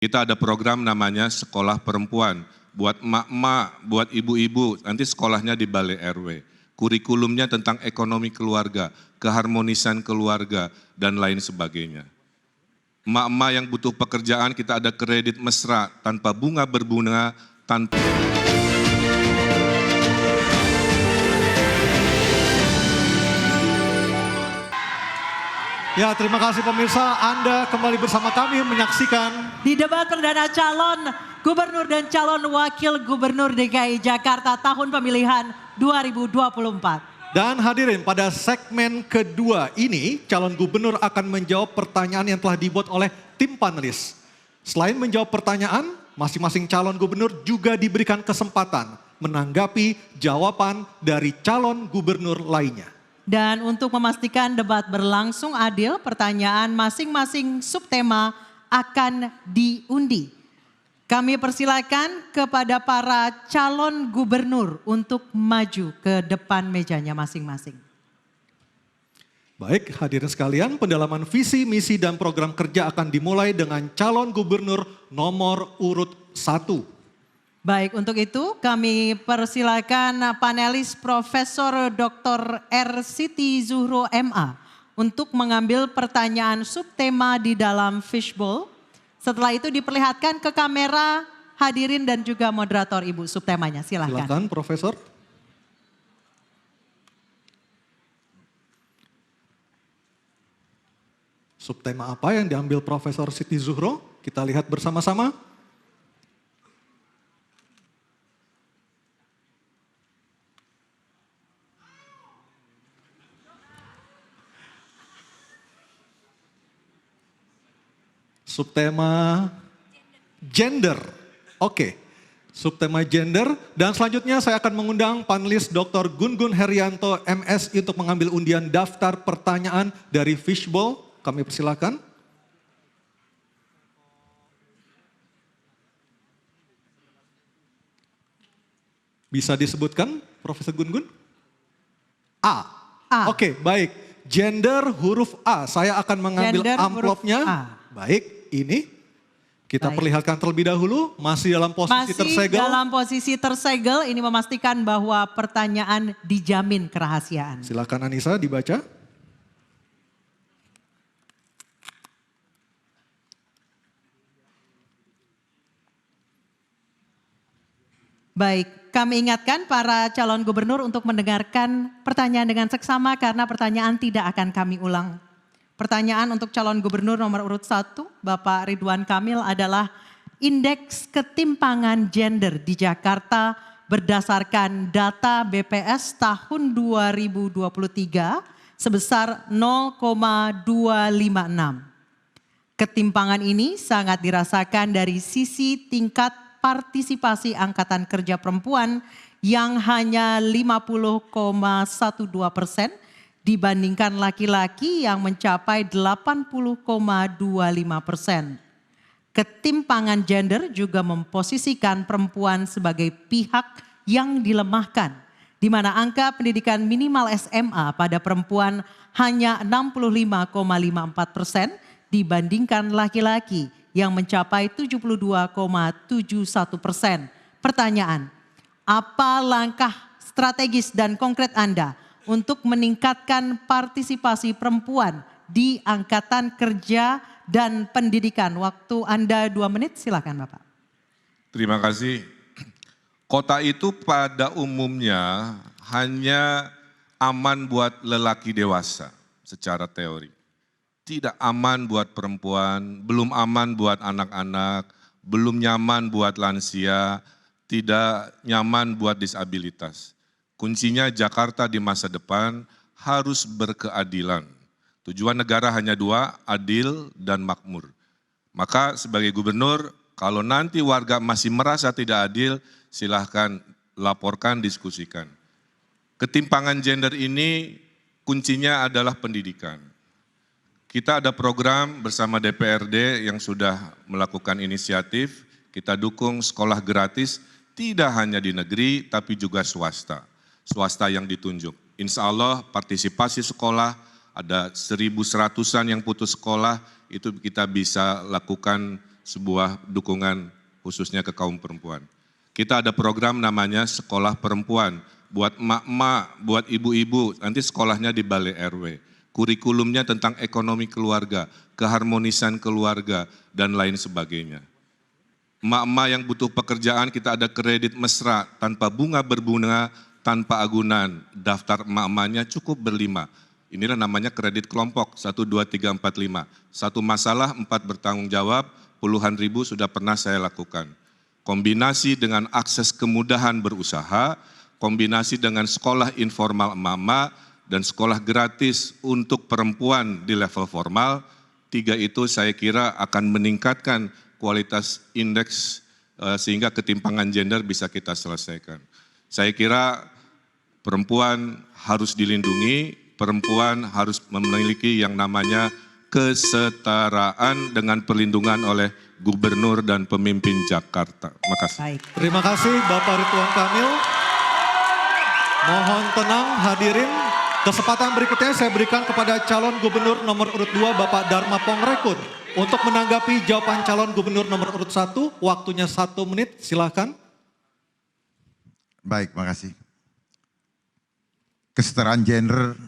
Kita ada program namanya Sekolah Perempuan. Buat emak-emak, buat ibu-ibu, nanti sekolahnya di Balai RW. Kurikulumnya tentang ekonomi keluarga, keharmonisan keluarga, dan lain sebagainya. Emak-emak yang butuh pekerjaan, kita ada kredit mesra, tanpa bunga berbunga, tanpa... Ya, terima kasih pemirsa, Anda kembali bersama kami menyaksikan di debat perdana calon gubernur dan calon wakil gubernur DKI Jakarta tahun pemilihan 2024. Dan hadirin, pada segmen kedua ini calon gubernur akan menjawab pertanyaan yang telah dibuat oleh tim panelis. Selain menjawab pertanyaan, masing-masing calon gubernur juga diberikan kesempatan menanggapi jawaban dari calon gubernur lainnya. Dan untuk memastikan debat berlangsung adil, pertanyaan masing-masing subtema akan diundi. Kami persilakan kepada para calon gubernur untuk maju ke depan mejanya masing-masing. Baik, hadirin sekalian, pendalaman visi, misi, dan program kerja akan dimulai dengan calon gubernur nomor urut 1. Baik, untuk itu kami persilakan panelis Profesor Dr. R. Siti Zuhro MA untuk mengambil pertanyaan subtema di dalam fishbowl. Setelah itu diperlihatkan ke kamera hadirin dan juga moderator Ibu subtemanya. Silakan. Silakan Profesor. Subtema apa yang diambil Profesor Siti Zuhro? Kita lihat bersama-sama. Subtema gender. Oke. Subtema gender. Dan selanjutnya saya akan mengundang panelis Dr. Gun-Gun Herianto MS untuk mengambil undian daftar pertanyaan dari fishbowl. Kami persilakan. Bisa disebutkan Profesor Gun-Gun? A. Oke, baik. Gender huruf A. Saya akan mengambil amplopnya. Baik, ini kita perlihatkan terlebih dahulu, masih dalam posisi tersegel. Masih dalam posisi tersegel, ini memastikan bahwa pertanyaan dijamin kerahasiaan. Silakan Anissa dibaca. Baik, kami ingatkan para calon gubernur untuk mendengarkan pertanyaan dengan seksama karena pertanyaan tidak akan kami ulang. Pertanyaan untuk calon gubernur nomor urut 1, Bapak Ridwan Kamil adalah indeks ketimpangan gender di Jakarta berdasarkan data BPS tahun 2023 sebesar 0,256. Ketimpangan ini sangat dirasakan dari sisi tingkat partisipasi angkatan kerja perempuan yang hanya 50,12% dibandingkan laki-laki yang mencapai 80,25%. Ketimpangan gender juga memposisikan perempuan sebagai pihak yang dilemahkan, di mana angka pendidikan minimal SMA pada perempuan hanya 65,54% dibandingkan laki-laki yang mencapai 72,71%. Pertanyaan, apa langkah strategis dan konkret Anda untuk meningkatkan partisipasi perempuan di angkatan kerja dan pendidikan? Waktu Anda 2 menit, silakan Bapak. Terima kasih. Kota itu pada umumnya hanya aman buat lelaki dewasa secara teori. Tidak aman buat perempuan, belum aman buat anak-anak, belum nyaman buat lansia, tidak nyaman buat disabilitas. Kuncinya Jakarta di masa depan harus berkeadilan. Tujuan negara hanya 2, adil dan makmur. Maka sebagai gubernur, kalau nanti warga masih merasa tidak adil, silahkan laporkan, diskusikan. Ketimpangan gender ini kuncinya adalah pendidikan. Kita ada program bersama DPRD yang sudah melakukan inisiatif, kita dukung sekolah gratis, tidak hanya di negeri tapi juga swasta. Swasta yang ditunjuk. Insya Allah partisipasi sekolah, ada 1.100-an yang putus sekolah, itu kita bisa lakukan sebuah dukungan khususnya ke kaum perempuan. Kita ada program namanya Sekolah Perempuan, buat emak-emak, buat ibu-ibu, nanti sekolahnya di Balai RW. Kurikulumnya tentang ekonomi keluarga, keharmonisan keluarga, dan lain sebagainya. Emak-emak yang butuh pekerjaan, kita ada kredit mesra, tanpa bunga berbunga, tanpa agunan. Daftar emak-emaknya cukup berlima. Inilah namanya kredit kelompok, 1, 2, 3, 4, 5. Satu masalah, 4 bertanggung jawab, puluhan ribu sudah pernah saya lakukan. Kombinasi dengan akses kemudahan berusaha, kombinasi dengan sekolah informal emak-emak, dan sekolah gratis untuk perempuan di level formal, 3 itu saya kira akan meningkatkan kualitas indeks sehingga ketimpangan gender bisa kita selesaikan. Saya kira perempuan harus dilindungi, perempuan harus memiliki yang namanya kesetaraan dengan perlindungan oleh gubernur dan pemimpin Jakarta. Terima kasih. Baik. Terima kasih Bapak Ridwan Kamil. Mohon tenang hadirin. Kesempatan berikutnya saya berikan kepada calon gubernur nomor urut 2 Bapak Dharma Pongrekun untuk menanggapi jawaban calon gubernur nomor urut 1. Waktunya 1 menit, silakan. Baik, makasih. Kesetaraan gender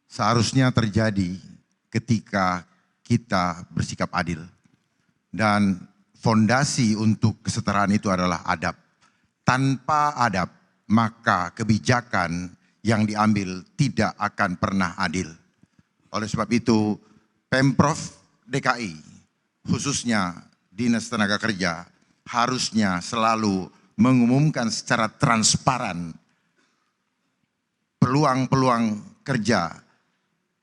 seharusnya terjadi ketika kita bersikap adil. Dan fondasi untuk kesetaraan itu adalah adab. Tanpa adab, maka kebijakan yang diambil tidak akan pernah adil. Oleh sebab itu, Pemprov DKI, khususnya Dinas Tenaga Kerja, harusnya selalu mengumumkan secara transparan peluang-peluang kerja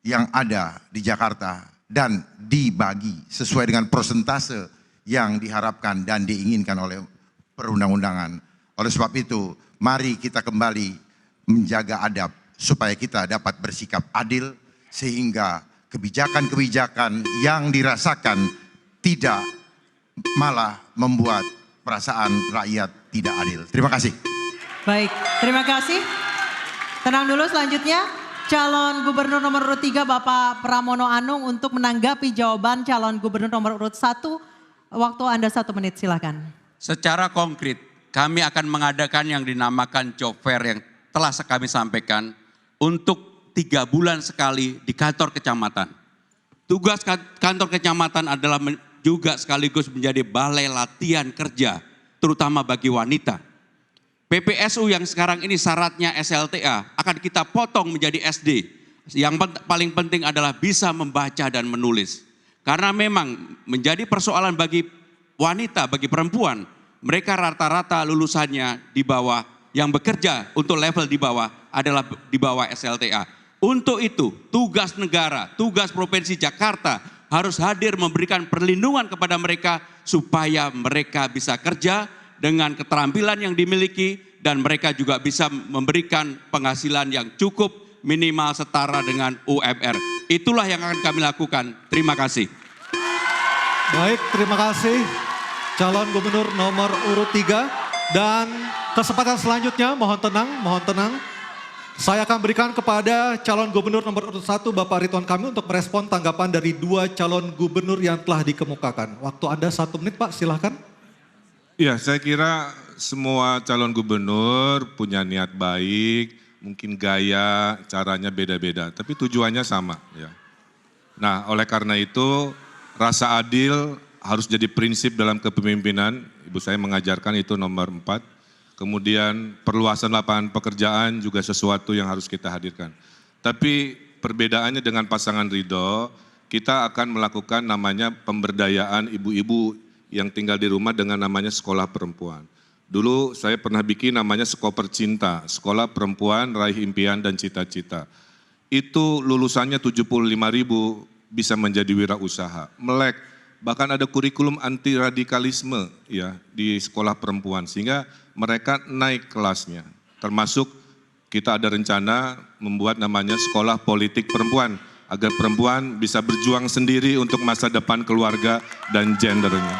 yang ada di Jakarta dan dibagi sesuai dengan persentase yang diharapkan dan diinginkan oleh perundang-undangan. Oleh sebab itu, mari kita kembali menjaga adab supaya kita dapat bersikap adil sehingga kebijakan-kebijakan yang dirasakan tidak malah membuat perasaan rakyat tidak adil. Terima kasih. Baik, terima kasih. Tenang dulu, selanjutnya calon gubernur nomor urut 3 Bapak Pramono Anung untuk menanggapi jawaban calon gubernur nomor urut 1. Waktu Anda 1 menit, silakan. Secara konkret, kami akan mengadakan yang dinamakan job fair yang telah kami sampaikan untuk 3 bulan sekali di kantor kecamatan. Tugas kantor kecamatan adalah juga sekaligus menjadi balai latihan kerja, terutama bagi wanita. PPSU yang sekarang ini syaratnya SLTA akan kita potong menjadi SD. Yang paling penting adalah bisa membaca dan menulis. Karena memang menjadi persoalan bagi wanita, bagi perempuan, mereka rata-rata lulusannya di bawah, yang bekerja untuk level di bawah adalah di bawah SLTA. Untuk itu, tugas negara, tugas Provinsi Jakarta harus hadir memberikan perlindungan kepada mereka supaya mereka bisa kerja dengan keterampilan yang dimiliki dan mereka juga bisa memberikan penghasilan yang cukup minimal setara dengan UMR. Itulah yang akan kami lakukan. Terima kasih. Baik, terima kasih calon gubernur nomor urut 3. Dan kesempatan selanjutnya, mohon tenang. Saya akan berikan kepada calon gubernur nomor urut 1 Bapak Ridwan Kamil untuk merespon tanggapan dari 2 calon gubernur yang telah dikemukakan. Waktu Anda 1 menit Pak, silakan. Ya, saya kira semua calon gubernur punya niat baik, mungkin gaya, caranya beda-beda, tapi tujuannya sama. Ya. Nah, oleh karena itu rasa adil harus jadi prinsip dalam kepemimpinan. Ibu saya mengajarkan itu nomor 4. Kemudian perluasan lapangan pekerjaan juga sesuatu yang harus kita hadirkan. Tapi perbedaannya dengan pasangan Ridho, kita akan melakukan namanya pemberdayaan ibu-ibu yang tinggal di rumah dengan namanya sekolah perempuan. Dulu saya pernah bikin namanya Skoper Cinta, sekolah perempuan raih impian dan cita-cita. Itu lulusannya 75.000 bisa menjadi wirausaha, melek. Bahkan ada kurikulum anti radikalisme ya di sekolah perempuan sehingga mereka naik kelasnya. Termasuk kita ada rencana membuat namanya sekolah politik perempuan agar perempuan bisa berjuang sendiri untuk masa depan keluarga dan gendernya.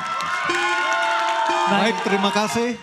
Baik, terima kasih.